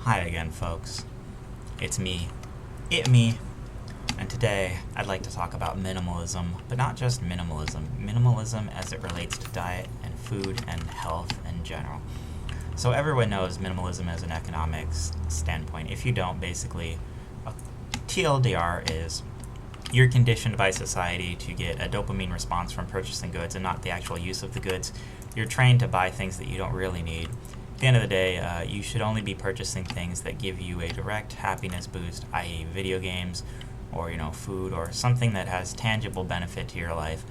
Hi again, folks. It's me. Me. And today, I'd like to talk about minimalism, but not just minimalism. Minimalism as it relates to diet and food and health in general. So everyone knows minimalism as an economics standpoint. If you don't, basically, TLDR is you're conditioned by society to get a dopamine response from purchasing goods and not the actual use of the goods. You're trained to buy things that you don't really need. At the end of the day, you should only be purchasing things that give you a direct happiness boost, i.e. video games or, food or something that has tangible benefit to your life.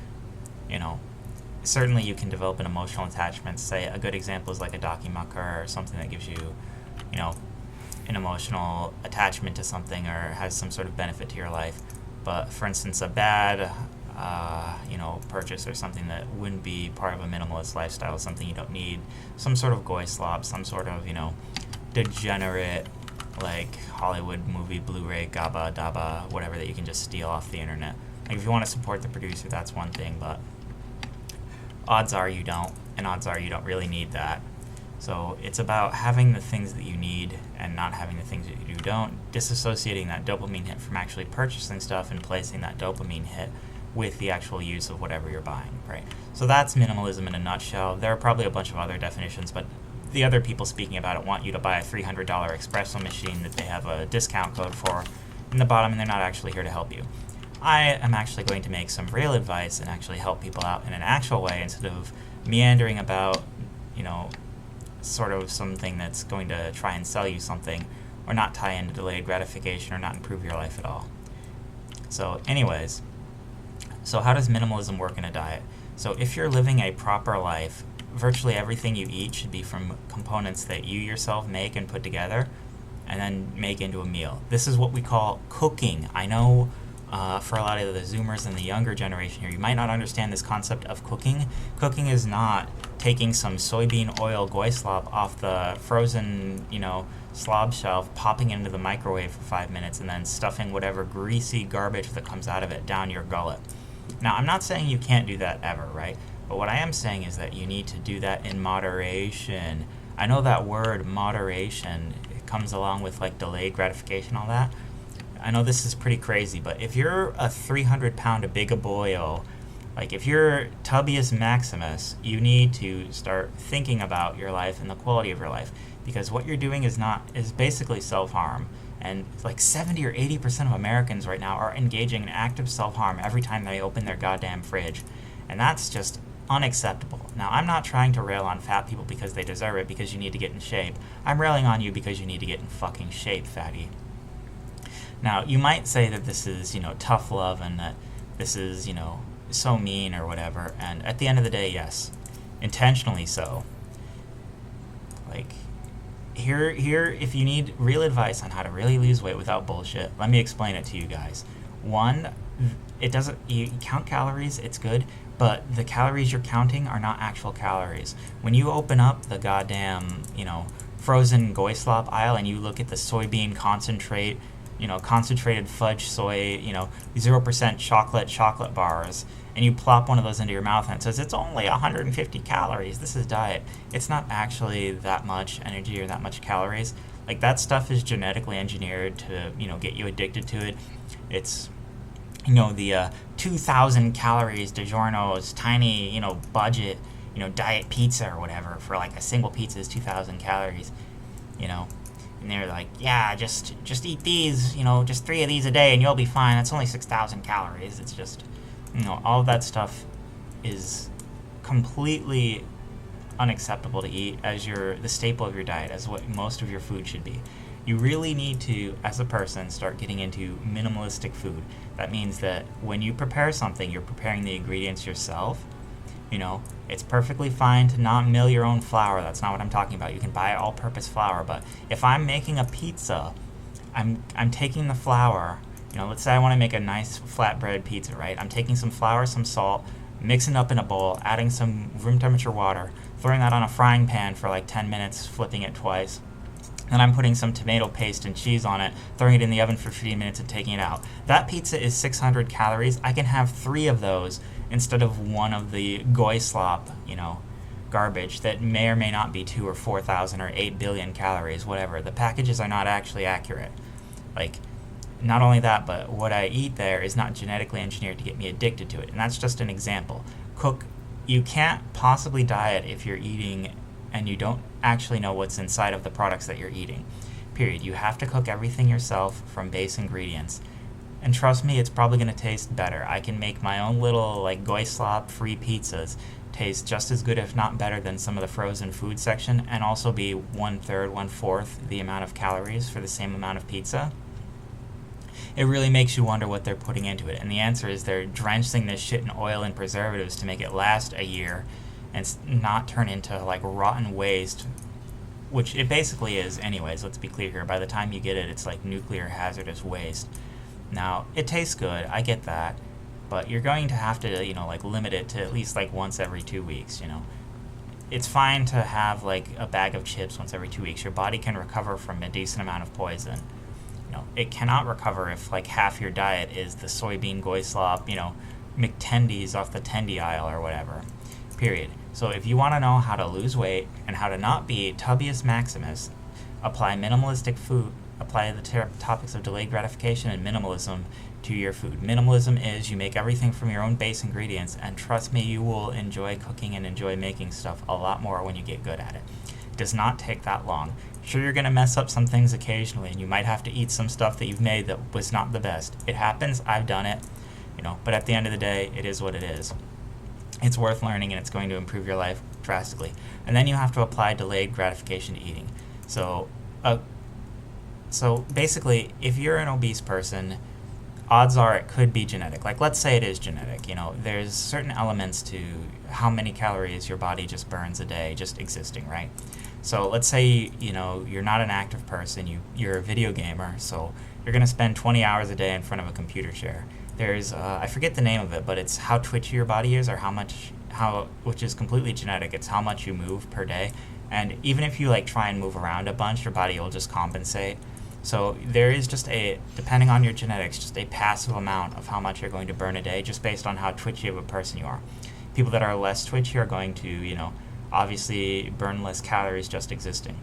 Certainly you can develop an emotional attachment. Say a good example is like a dakimakura or something that gives you, an emotional attachment to something or has some sort of benefit to your life. But for instance, a bad purchase or something that wouldn't be part of a minimalist lifestyle, something you don't need, some sort of goy slob, some sort of, degenerate, like Hollywood movie, Blu-ray, gaba, daba, whatever that you can just steal off the internet. Like if you want to support the producer, that's one thing, but odds are you don't, and odds are you don't really need that. So it's about having the things that you need and not having the things that you don't, disassociating that dopamine hit from actually purchasing stuff and placing that dopamine hit with the actual use of whatever you're buying, right? So that's minimalism in a nutshell. There are probably a bunch of other definitions, but the other people speaking about it want you to buy a $300 espresso machine that they have a discount code for in the bottom, and they're not actually here to help you. I am actually going to make some real advice and actually help people out in an actual way instead of meandering about, sort of something that's going to try and sell you something or not tie into delayed gratification or not improve your life at all. So anyways, so how does minimalism work in a diet? So if you're living a proper life, virtually everything you eat should be from components that you yourself make and put together and then make into a meal. This is what we call cooking. I know for a lot of the Zoomers and the younger generation here, you might not understand this concept of cooking. Cooking is not taking some soybean oil goy slob off the frozen, slob shelf, popping it into the microwave for 5 minutes, and then stuffing whatever greasy garbage that comes out of it down your gullet. Now, I'm not saying you can't do that ever, right? But what I am saying is that you need to do that in moderation. I know that word moderation, it comes along with like delayed gratification, all that. I know this is pretty crazy, but if you're a 300-pound big boyo, like if you're Tubius Maximus, you need to start thinking about your life and the quality of your life, because what you're doing is basically self-harm. And like 70 or 80% of Americans right now are engaging in active self-harm every time they open their goddamn fridge. And that's just unacceptable. Now, I'm not trying to rail on fat people because they deserve it, because you need to get in shape. I'm railing on you because you need to get in fucking shape, fatty. Now, you might say that this is, tough love and that this is, so mean or whatever. And at the end of the day, yes, intentionally so. Like, here, if you need real advice on how to really lose weight without bullshit, let me explain it to you guys. One, you count calories, it's good, but the calories you're counting are not actual calories. When you open up the goddamn, frozen goy slop aisle and you look at the soybean concentrate, concentrated fudge soy, 0% chocolate bars, and you plop one of those into your mouth and it says it's only 150 calories, this is diet. It's not actually that much energy or that much calories. Like, that stuff is genetically engineered to, get you addicted to it. It's, the 2,000 calories DiGiorno's tiny, budget, diet pizza or whatever for like a single pizza is 2,000 calories, And they're like, yeah, just eat these, just 3 of these a day and you'll be fine. That's only 6,000 calories. It's just, all of that stuff is completely unacceptable to eat as the staple of your diet, as what most of your food should be. You really need to, as a person, start getting into minimalistic food. That means that when you prepare something, you're preparing the ingredients yourself. It's perfectly fine to not mill your own flour. That's not what I'm talking about. You can buy all-purpose flour, but if I'm making a pizza, I'm taking the flour. Let's say I want to make a nice flatbread pizza, right? I'm taking some flour, some salt, mixing it up in a bowl, adding some room temperature water, throwing that on a frying pan for like 10 minutes, flipping it twice. Then I'm putting some tomato paste and cheese on it, throwing it in the oven for 15 minutes and taking it out. That pizza is 600 calories. I can have 3 of those instead of one of the goy slop garbage that may or may not be 2 or 4,000 or 8 billion calories, whatever. The packages are not actually accurate. Like, not only that, but what I eat there is not genetically engineered to get me addicted to it. And that's just an example. You can't possibly diet if you're eating and you don't actually know what's inside of the products that you're eating. Period. You have to cook everything yourself from base ingredients. And trust me, it's probably going to taste better. I can make my own little Goislop-free pizzas taste just as good, if not better, than some of the frozen food section, and also be 1/3, 1/4 the amount of calories for the same amount of pizza. It really makes you wonder what they're putting into it. And the answer is they're drenching this shit in oil and preservatives to make it last a year and not turn into rotten waste, which it basically is anyways. Let's be clear here. By the time you get it, it's like nuclear hazardous waste. Now, it tastes good, I get that, but you're going to have to, limit it to at least once every 2 weeks, It's fine to have a bag of chips once every 2 weeks. Your body can recover from a decent amount of poison. It cannot recover if half your diet is the soybean Goislop, McTendies off the tendy aisle or whatever. Period. So if you want to know how to lose weight and how to not be Tubius Maximus, apply the topics of delayed gratification and minimalism to your food. Minimalism is you make everything from your own base ingredients, and trust me, you will enjoy cooking and enjoy making stuff a lot more when you get good at it. It does not take that long. Sure, you're going to mess up some things occasionally, and you might have to eat some stuff that you've made that was not the best. It happens. I've done it. But at the end of the day, it is what it is. It's worth learning, and it's going to improve your life drastically. And then you have to apply delayed gratification to eating. So basically, if you're an obese person, odds are it could be genetic. Let's say it is genetic. There's certain elements to how many calories your body just burns a day just existing, right? So let's say, you're not an active person, you're a video gamer, so you're going to spend 20 hours a day in front of a computer chair. There's, I forget the name of it, but it's how twitchy your body is, or which is completely genetic. It's how much you move per day. And even if you try and move around a bunch, your body will just compensate. So there is just depending on your genetics, just a passive amount of how much you're going to burn a day, just based on how twitchy of a person you are. People that are less twitchy are going to, obviously burn less calories just existing.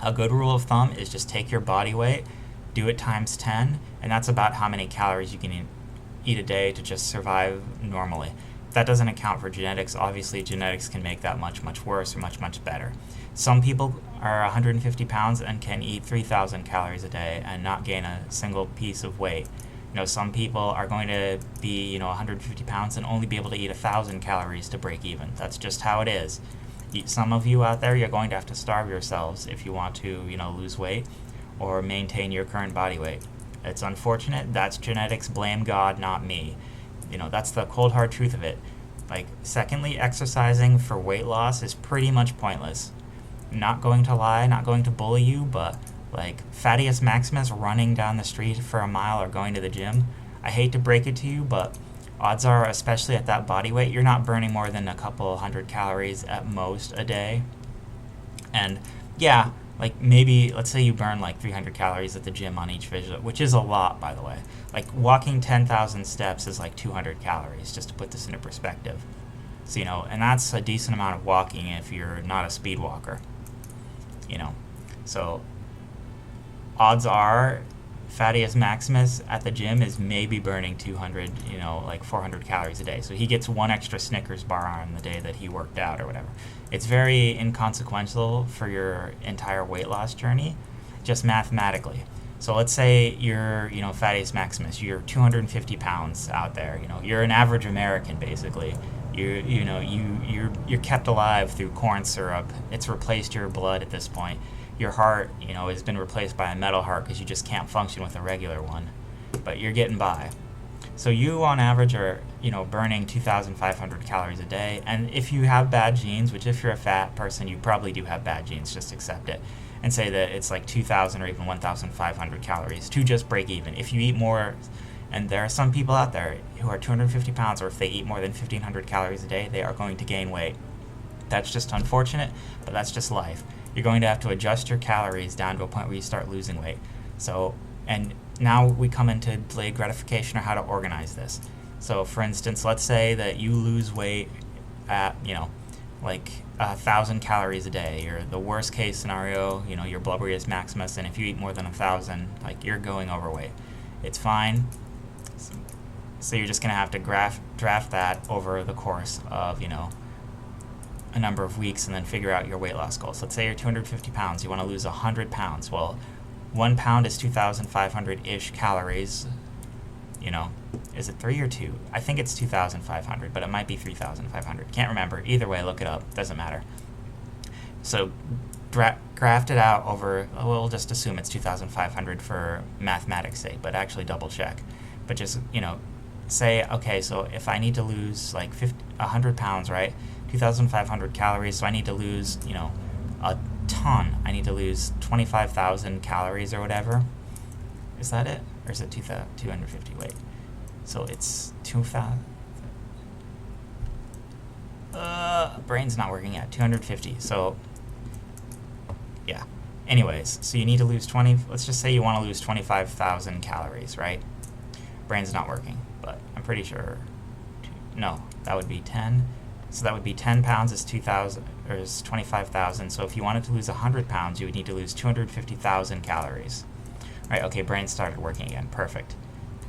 A good rule of thumb is just take your body weight, do it times 10, and that's about how many calories you can eat a day to just survive normally. That doesn't account for genetics. Obviously, genetics can make that much, much worse or much, much better. Some people are 150 pounds and can eat 3,000 calories a day and not gain a single piece of weight. Some people are going to be, 150 pounds and only be able to eat 1,000 calories to break even. That's just how it is. Some of you out there, you're going to have to starve yourselves if you want to, lose weight or maintain your current body weight. It's unfortunate. That's genetics. Blame God, not me. That's the cold hard truth of it. Secondly, exercising for weight loss is pretty much pointless. Not going to lie, not going to bully you, but Thaddeus Maximus running down the street for a mile or going to the gym, I hate to break it to you, but odds are, especially at that body weight, you're not burning more than a couple hundred calories at most a day. And yeah, maybe, let's say you burn 300 calories at the gym on each visit, which is a lot, by the way. Walking 10,000 steps is 200 calories, just to put this into perspective. So, and that's a decent amount of walking if you're not a speed walker. So odds are Thaddeus Maximus at the gym is maybe burning 200, 400 calories a day. So he gets one extra Snickers bar on the day that he worked out or whatever. It's very inconsequential for your entire weight loss journey, just mathematically. So let's say you're, Thaddeus Maximus, you're 250 pounds out there. You're an average American, basically. You're kept alive through corn syrup. It's replaced your blood at this point. Your heart, has been replaced by a metal heart because you just can't function with a regular one. But you're getting by. So you, on average, are, burning 2,500 calories a day. And if you have bad genes, which if you're a fat person, you probably do have bad genes, just accept it. And say that it's 2,000 or even 1,500 calories to just break even. If you eat more, and there are some people out there who are 250 pounds, or if they eat more than 1,500 calories a day, they are going to gain weight. That's just unfortunate, but that's just life. You're going to have to adjust your calories down to a point where you start losing weight. So, and now we come into delayed gratification, or how to organize this. So, for instance, let's say that you lose weight at, like 1,000 calories a day. You're the worst case scenario, your blubberiest maximus, and if you eat more than 1,000, like, you're going overweight. It's fine. So you're just gonna have to draft that over the course of a number of weeks, and then figure out your weight loss goals. Let's say you're 250 pounds. You want to lose 100 pounds. Well, 1 pound is 2,500-ish calories. Is it 3 or 2? I think it's 2,500, but it might be 3,500. Can't remember. Either way, look it up. Doesn't matter. So graft it out over, we'll just assume it's 2,500 for mathematics' sake, but actually double check. But just, say, okay, so if I need to lose like 100 pounds, right? 2,500 calories, so I need to lose, a ton. I need to lose 25,000 calories or whatever. Is that it? Or is it 250? Wait. So it's 2,000. Brain's not working yet. 250. So, yeah. Anyways, so you need to lose let's just say you want to lose 25,000 calories, right? Brain's not working, but I'm pretty sure. No, that would be 10. So that would be 10 pounds is 2,000, or is 25,000. So if you wanted to lose 100 pounds, you would need to lose 250,000 calories. Right, okay, brain started working again. Perfect.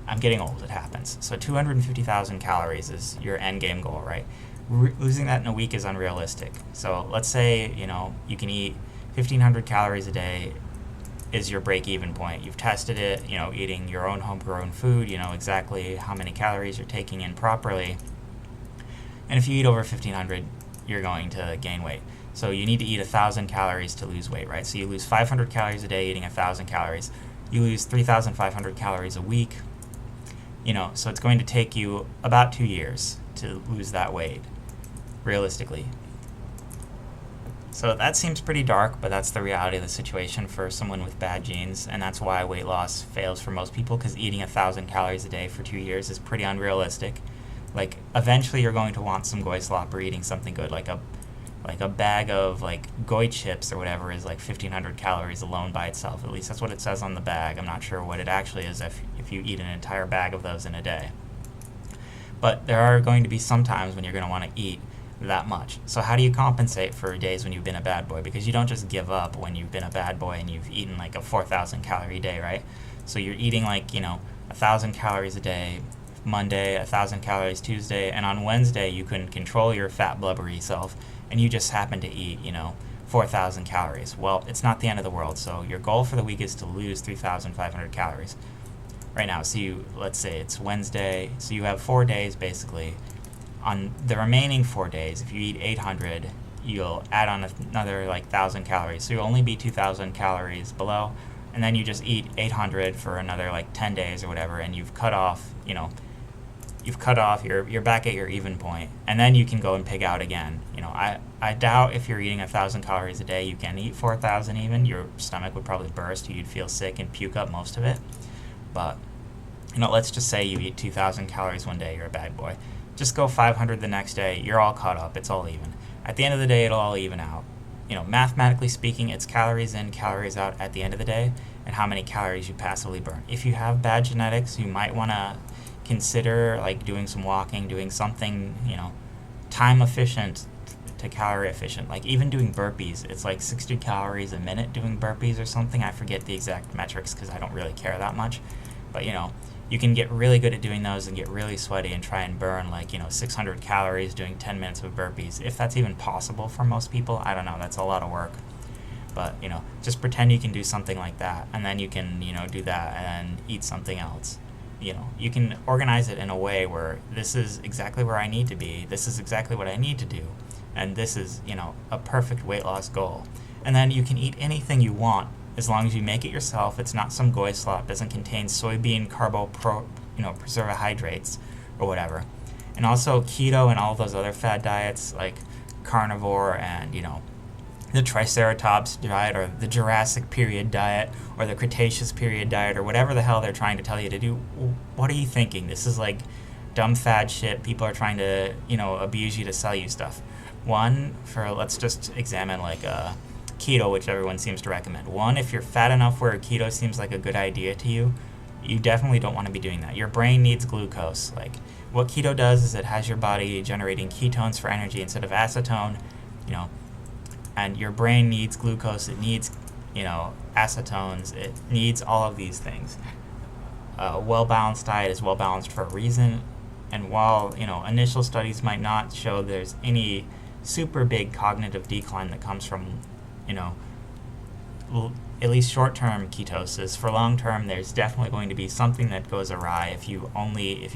I'm getting old, it happens. So 250,000 calories is your end game goal, right? Losing that in a week is unrealistic. So let's say, you can eat 1,500 calories a day is your break-even point. You've tested it, eating your own homegrown food, exactly how many calories you're taking in properly. And if you eat over 1,500, you're going to gain weight. So you need to eat 1,000 calories to lose weight, right? So you lose 500 calories a day eating 1,000 calories. You lose 3,500 calories a week. So it's going to take you about 2 years to lose that weight, realistically. So that seems pretty dark, but that's the reality of the situation for someone with bad genes, and that's why weight loss fails for most people, because eating 1,000 calories a day for 2 years is pretty unrealistic. Like, eventually you're going to want some goy slop or eating something good, like a bag of goy chips or whatever is 1,500 calories alone by itself. At least that's what it says on the bag. I'm not sure what it actually is if you eat an entire bag of those in a day. But there are going to be some times when you're going to want to eat that much. So how do you compensate for days when you've been a bad boy? Because you don't just give up when you've been a bad boy and you've eaten a 4,000 calorie day, right? So you're eating 1,000 calories a day Monday, 1,000 calories Tuesday, and on Wednesday you couldn't control your fat blubbery self and you just happen to eat 4,000 calories. Well, it's not the end of the world. So your goal for the week is to lose 3,500 calories right now. So let's say it's Wednesday, so you have 4 days basically. On the remaining 4 days, if you eat 800, you'll add on another 1,000 calories. So you'll only be 2,000 calories below, and then you just eat 800 for another 10 days or whatever, and you've cut off, you're back at your even point, and then you can go and pig out again. I doubt if you're eating 1,000 calories a day, you can eat 4,000 even. Your stomach would probably burst, you'd feel sick and puke up most of it. But, let's just say you eat 2,000 calories one day, you're a bad boy. Just go 500 the next day, you're all caught up, it's all even. At the end of the day, it'll all even out. Mathematically speaking, it's calories in, calories out at the end of the day, and how many calories you passively burn. If you have bad genetics, you might want to consider doing some walking, doing something, time efficient to calorie efficient. Even doing burpees, it's 60 calories a minute doing burpees or something. I forget the exact metrics because I don't really care that much. But, you can get really good at doing those and get really sweaty and try and burn 600 calories doing 10 minutes of burpees. If that's even possible for most people, I don't know, that's a lot of work. But, just pretend you can do something like that, and then you can, do that and eat something else. You can organize it in a way where this is exactly where I need to be, this is exactly what I need to do, and this is, a perfect weight loss goal. And then you can eat anything you want as long as you make it yourself. It's not some goy slop, doesn't contain soybean preservahydrates or whatever. And also keto and all those other fad diets like carnivore and, the Triceratops diet or the Jurassic period diet or the Cretaceous period diet or whatever the hell they're trying to tell you to do. What are you thinking? This is dumb fad shit. People are trying to, abuse you to sell you stuff. Let's just examine keto, which everyone seems to recommend. One, if you're fat enough where keto seems like a good idea to you, you definitely don't want to be doing that. Your brain needs glucose. What keto does is it has your body generating ketones for energy instead of acetone, you know, and your brain needs glucose, it needs, acetones, it needs all of these things. A well-balanced diet is well-balanced for a reason, and while, initial studies might not show there's any super big cognitive decline that comes from, you know, at least short-term ketosis, for long-term there's definitely going to be something that goes awry if you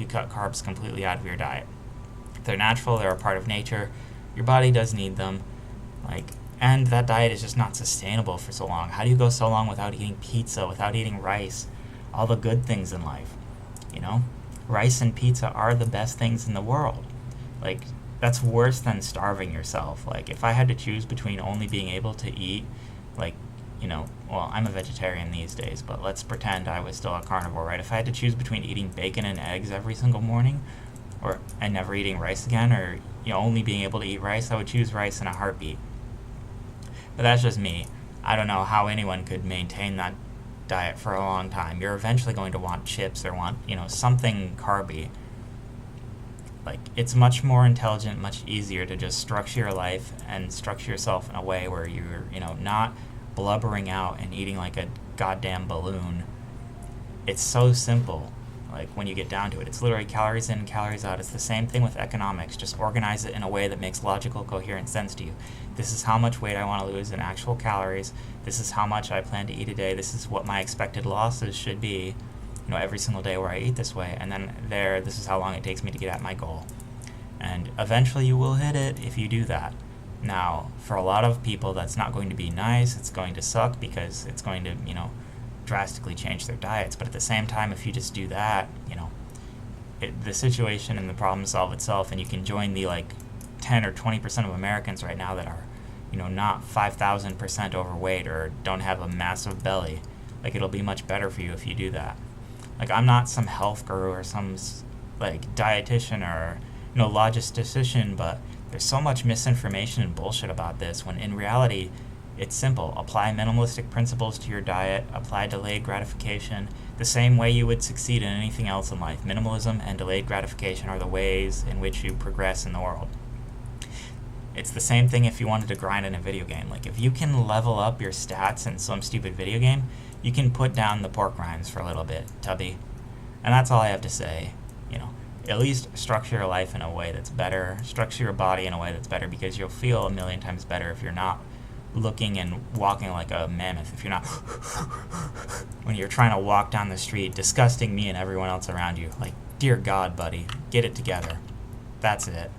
cut carbs completely out of your diet. They're natural, they're a part of nature, your body does need them, and that diet is just not sustainable for so long. How do you go so long without eating pizza, without eating rice, all the good things in life? Rice and pizza are the best things in the world. That's worse than starving yourself. If I had to choose between only being able to eat, well, I'm a vegetarian these days, but let's pretend I was still a carnivore, right? If I had to choose between eating bacon and eggs every single morning, and never eating rice again, or only being able to eat rice, I would choose rice in a heartbeat. But that's just me. I don't know how anyone could maintain that diet for a long time. You're eventually going to want chips or want, something carby. It's much more intelligent, much easier to just structure your life and structure yourself in a way where you're, not blubbering out and eating like a goddamn balloon. It's so simple. When you get down to it, it's literally calories in, calories out. It's the same thing with economics. Just organize it in a way that makes logical, coherent sense to you. This is how much weight I want to lose in actual calories. This is how much I plan to eat a day. This is what my expected losses should be, every single day where I eat this way. And then this is how long it takes me to get at my goal. And eventually you will hit it if you do that. Now, for a lot of people, that's not going to be nice. It's going to suck because it's going to, drastically change their diets. But at the same time, if you just do that, the situation and the problem solve itself, and you can join the 10 or 20% of Americans right now that are, not 5,000% overweight or don't have a massive belly. It'll be much better for you if you do that. I'm not some health guru or some dietitian or logistician, but there's so much misinformation and bullshit about this, when in reality it's simple. Apply minimalistic principles to your diet, apply delayed gratification, the same way you would succeed in anything else in life. Minimalism and delayed gratification are the ways in which you progress in the world. It's the same thing if you wanted to grind in a video game. If you can level up your stats in some stupid video game, you can put down the pork rinds for a little bit, tubby. And that's all I have to say. At least structure your life in a way that's better. Structure your body in a way that's better, because you'll feel a million times better if you're not looking and walking like a mammoth. If you're not when you're trying to walk down the street, disgusting me and everyone else around you. Dear God, buddy, get it together. That's it.